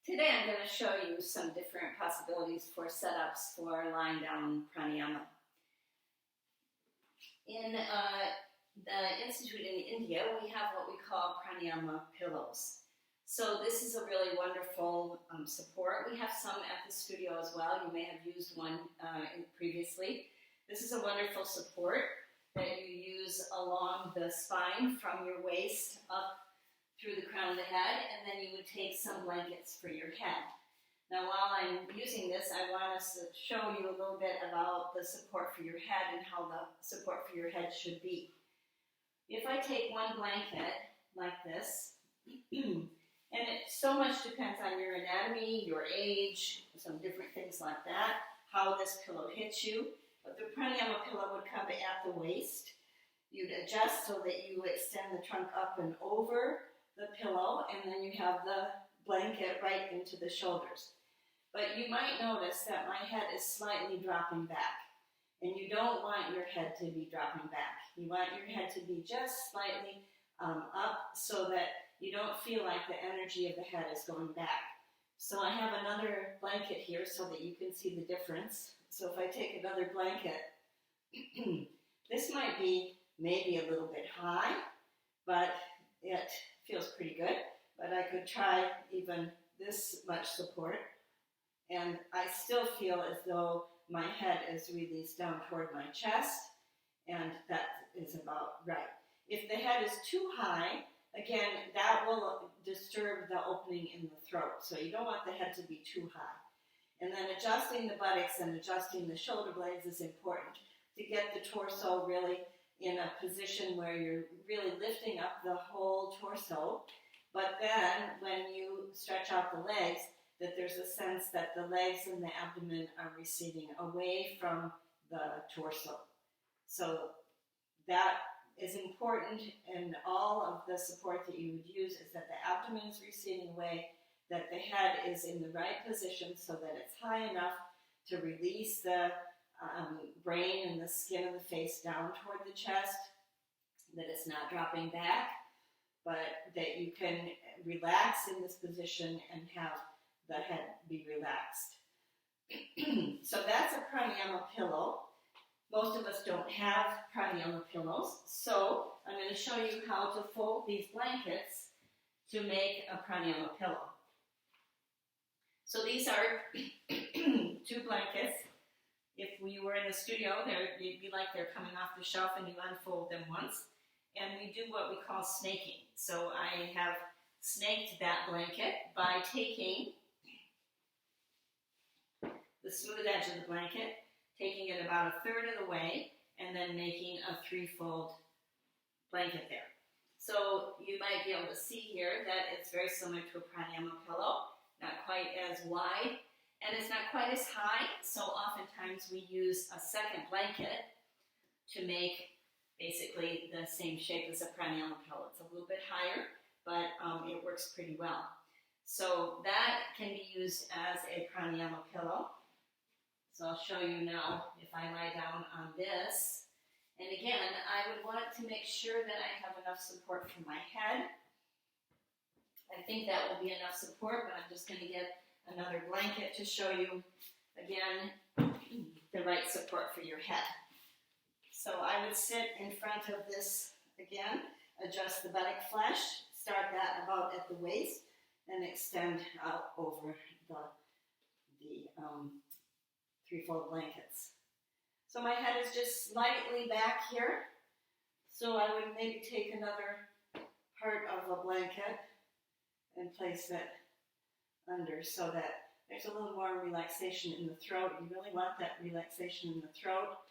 Today I'm going to show you some different possibilities for setups for lying down pranayama. In the Institute in India, we have what we call pranayama pillows. So this is a really wonderful support. We have some at the studio as well. You may have used one previously. This is a wonderful support that you use along the spine from your waist up through the crown of the head, and then you would take some blankets for your head. Now while I'm using this, I want us to show you a little bit about the support for your head and how the support for your head should be. If I take one blanket like this, and it so much depends on your anatomy, your age, some different things like that, how this pillow hits you. But the pranayama pillow would come at the waist. You'd adjust so that you extend the trunk up and over the pillow, and then you have the blanket right into the shoulders. But you might notice that my head is slightly dropping back, and you don't want your head to be dropping back. You want your head to be just slightly up so that you don't feel like the energy of the head is going back. So I have another blanket here so that you can see the difference. So if I take another blanket, this might be maybe a little bit high, but it feels pretty good. But I could try even this much support, and I still feel as though my head is released down toward my chest, and that is about right. If the head is too high, again, that will disturb the opening in the throat, so you don't want the head to be too high. And then adjusting the buttocks and adjusting the shoulder blades is important to get the torso really in a position where you're really lifting up the whole torso. But then when you stretch out the legs, that there's a sense that the legs and the abdomen are receding away from the torso. So that is important, and all of the support that you would use is that the abdomen is receding away, that the head is in the right position so that it's high enough to release the brain and the skin of the face down toward the chest, that it's not dropping back, but that you can relax in this position and have the head be relaxed. So that's a pranayama pillow. Most of us don't have pranayama pillows, so I'm going to show you how to fold these blankets to make a pranayama pillow. So these are two blankets. If we were in the studio, they'd be like they're coming off the shelf, and you unfold them once. And we do what we call snaking. So I have snaked that blanket by taking the smooth edge of the blanket, taking it about a third of the way, and then making a three-fold blanket there. So you might be able to see here that it's very similar to a pranayama pillow, not quite as wide, and it's not quite as high, so oftentimes we use a second blanket to make basically the same shape as a pranayama pillow. It's a little bit higher, but it works pretty well. So that can be used as a pranayama pillow. So I'll show you now if I lie down on this. And again, I would want to make sure that I have enough support for my head. I think that will be enough support, but I'm just going to get another blanket to show you, again, the right support for your head. So I would sit in front of this again, adjust the buttock flesh, start that about at the waist, and extend out over the three-fold blankets. So my head is just slightly back here, so I would maybe take another part of a blanket and place it under so that there's a little more relaxation in the throat. You really want that relaxation in the throat.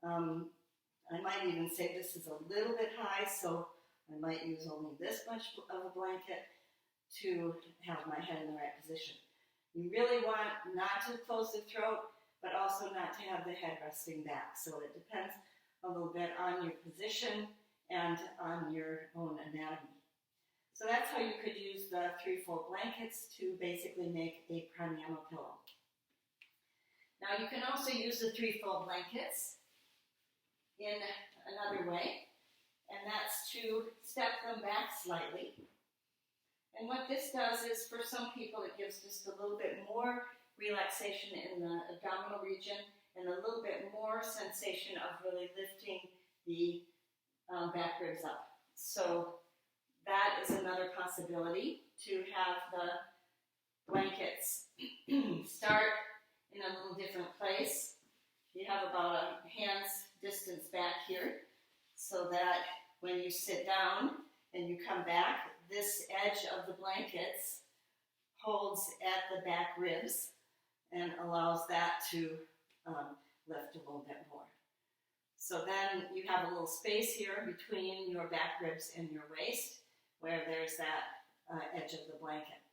I might even say this is a little bit high, so I might use only this much of a blanket to have my head in the right position. You really want not to close the throat, but also not to have the head resting back. So it depends a little bit on your position and on your own anatomy. So that's how you could use the three-fold blankets to basically make a pranayama pillow. Now you can also use the three-fold blankets in another way, and that's to step them back slightly And what this does is, for some people, it gives just a little bit more relaxation in the abdominal region and a little bit more sensation of really lifting the back ribs up. So that is another possibility, to have the blankets start in a little different place. You have about a hand's distance back here, so that when you sit down and you come back, this edge of the blankets holds at the back ribs and allows that to lift a little bit more. So then you have a little space here between your back ribs and your waist, where there's that edge of the blanket.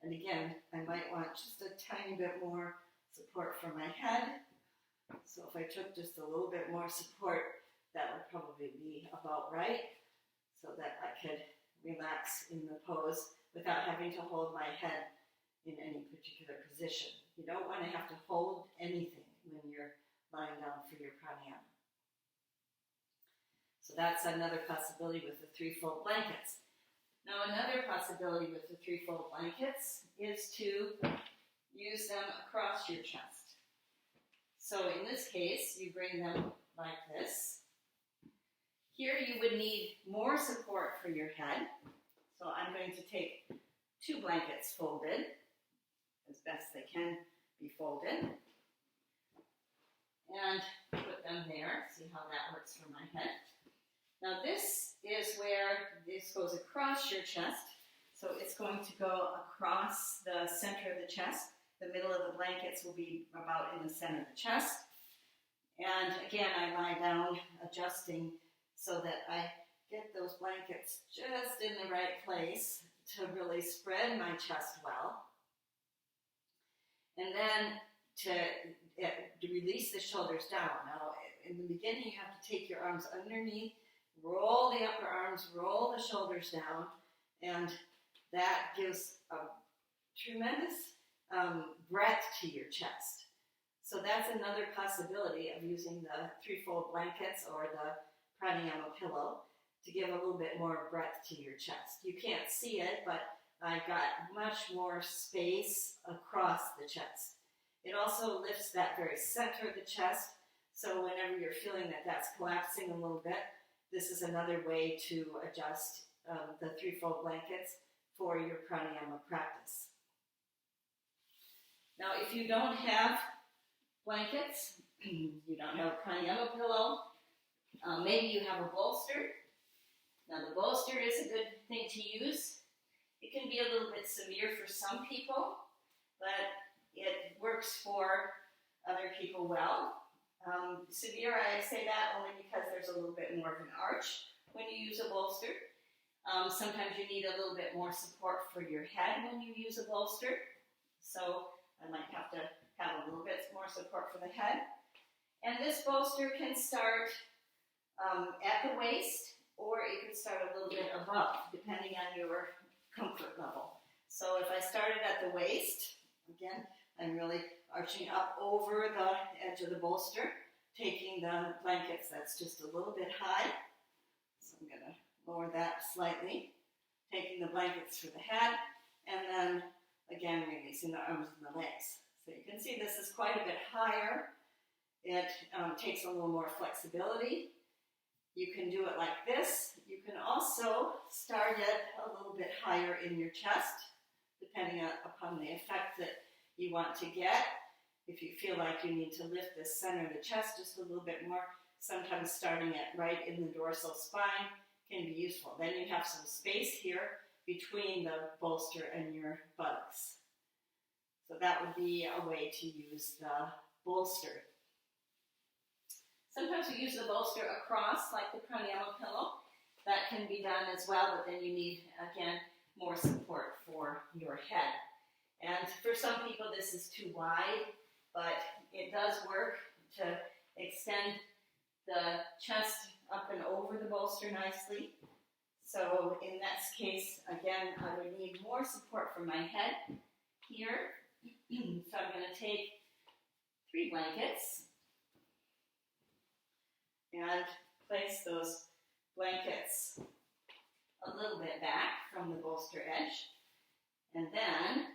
And again, I might want just a tiny bit more support for my head. So if I took just a little bit more support, that would probably be about right, so that I could relax in the pose without having to hold my head in any particular position. You don't want to have to hold anything when you're lying down for your pranayama. So that's another possibility with the three-fold blankets. Now, another possibility with the three-fold blankets is to use them across your chest. So in this case, you bring them like this. Here you would need more support for your head. So I'm going to take 2 blankets folded, as best they can be folded, and put them there. See how that works for my head. Now this is where this goes across your chest. So it's going to go across the center of the chest. The middle of the blankets will be about in the center of the chest. And again, I lie down adjusting so that I get those blankets just in the right place to really spread my chest well. And then to release the shoulders down. Now, in the beginning, you have to take your arms underneath, roll the upper arms, roll the shoulders down, and that gives a tremendous breadth to your chest. So that's another possibility of using the three-fold blankets or the Pranayama pillow to give a little bit more breadth to your chest. You can't see it, but I got much more space across the chest. It also lifts that very center of the chest, so whenever you're feeling that that's collapsing a little bit, this is another way to adjust the three-fold blankets for your pranayama practice. Now, if you don't have blankets, you don't have a pranayama pillow, maybe you have a bolster. Now, the bolster is a good thing to use. It can be a little bit severe for some people, but it works for other people well. Severe, I say that only because there's a little bit more of an arch when you use a bolster. Sometimes you need a little bit more support for your head when you use a bolster. So I might have to have a little bit more support for the head. And this bolster can start at the waist, or it could start a little bit above, depending on your comfort level. So if I started at the waist, again, I'm really arching up over the edge of the bolster, taking the blankets that's just a little bit high. So I'm going to lower that slightly, taking the blankets for the head, and then again releasing the arms and the legs. So you can see this is quite a bit higher. It takes a little more flexibility. You can do it like this. You can also start it a little bit higher in your chest, depending upon the effect that you want to get. If you feel like you need to lift the center of the chest just a little bit more, sometimes starting it right in the dorsal spine can be useful. Then you have some space here between the bolster and your buttocks. So that would be a way to use the bolster. Sometimes we use the bolster across, like the pranayama pillow. That can be done as well, but then you need, again, more support for your head. And for some people, this is too wide, but it does work to extend the chest up and over the bolster nicely. So in that case, again, I would need more support for my head here. So I'm going to take 3 blankets and place those blankets a little bit back from the bolster edge. And then,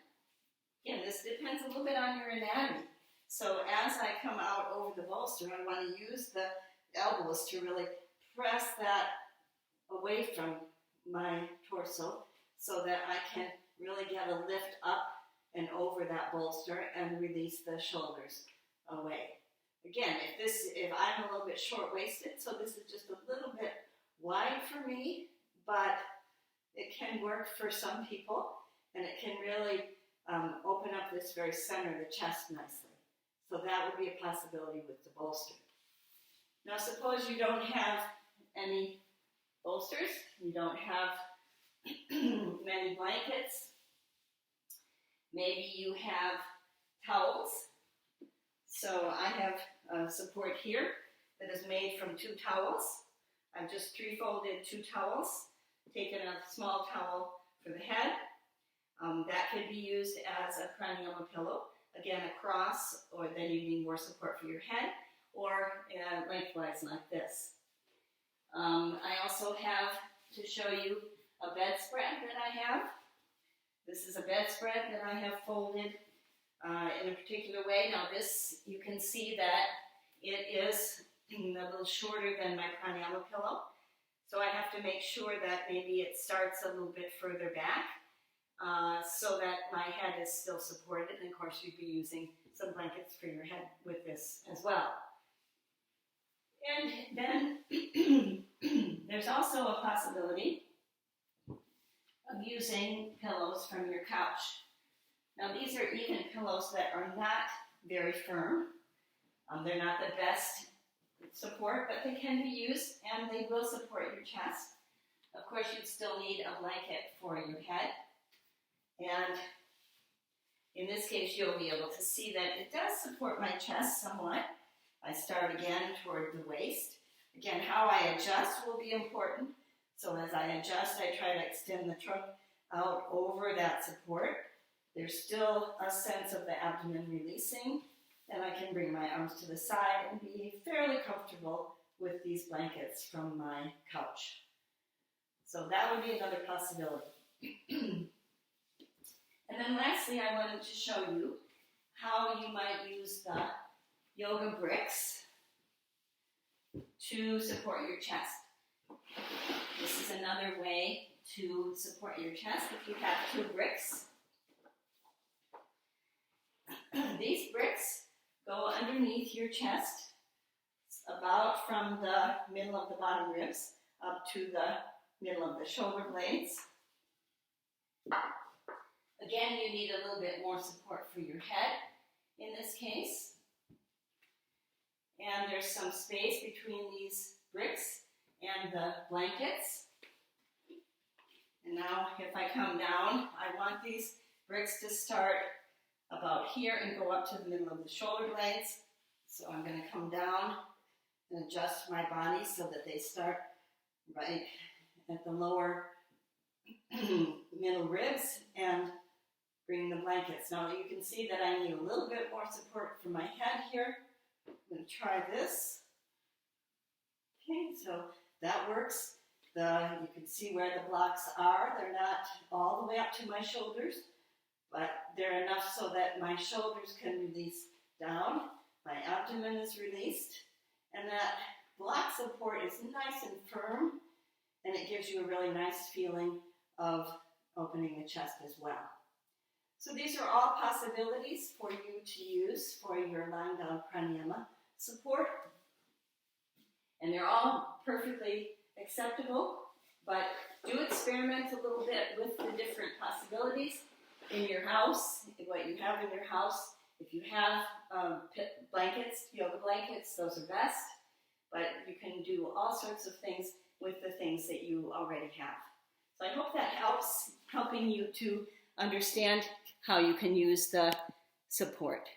again, this depends a little bit on your anatomy. So as I come out over the bolster, I want to use the elbows to really press that away from my torso so that I can really get a lift up and over that bolster and release the shoulders away. Again, if I'm a little bit short-waisted, so this is just a little bit wide for me, but it can work for some people, and it can really open up this very center of the chest nicely. So that would be a possibility with the bolster. Now suppose you don't have any bolsters, you don't have many blankets, maybe you have towels. So I have support here that is made from 2 towels. I've just 3-folded 2 towels, taken a small towel for the head. That could be used as a pranayama pillow, again across, or then you need more support for your head, or lengthwise like this. I also have to show you a bedspread that I have. This is a bedspread that I have folded in a particular way. Now this, you can see that it is a little shorter than my pranayama pillow. So I have to make sure that maybe it starts a little bit further back so that my head is still supported. And of course you'd be using some blankets for your head with this as well. And then there's also a possibility of using pillows from your couch. Now these are even pillows that are not very firm. They're not the best support, but they can be used and they will support your chest. Of course, you'd still need a blanket for your head. And in this case, you'll be able to see that it does support my chest somewhat. I start again toward the waist. Again, how I adjust will be important. So as I adjust, I try to extend the trunk out over that support. There's still a sense of the abdomen releasing, and I can bring my arms to the side and be fairly comfortable with these blankets from my couch. So that would be another possibility. And then lastly, I wanted to show you how you might use the yoga bricks to support your chest. This is another way to support your chest if you have 2 bricks. These bricks go underneath your chest, about from the middle of the bottom ribs up to the middle of the shoulder blades. Again, you need a little bit more support for your head in this case. And there's some space between these bricks and the blankets. And now if I come down, I want these bricks to start about here and go up to the middle of the shoulder blades. So I'm going to come down and adjust my body so that they start right at the lower middle ribs and bring the blankets. Now you can see that I need a little bit more support for my head here. I'm going to try this. Okay, so that works. You can see where the blocks are. They're not all the way up to my shoulders, but they're enough so that my shoulders can release down, my abdomen is released, and that block support is nice and firm, and it gives you a really nice feeling of opening the chest as well. So these are all possibilities for you to use for your lying down pranayama support, and they're all perfectly acceptable, but do experiment a little bit with the different possibilities in your house, what you have in your house. If you have blankets, yoga blankets, those are best, but you can do all sorts of things with the things that you already have. So I hope that helping you to understand how you can use the support.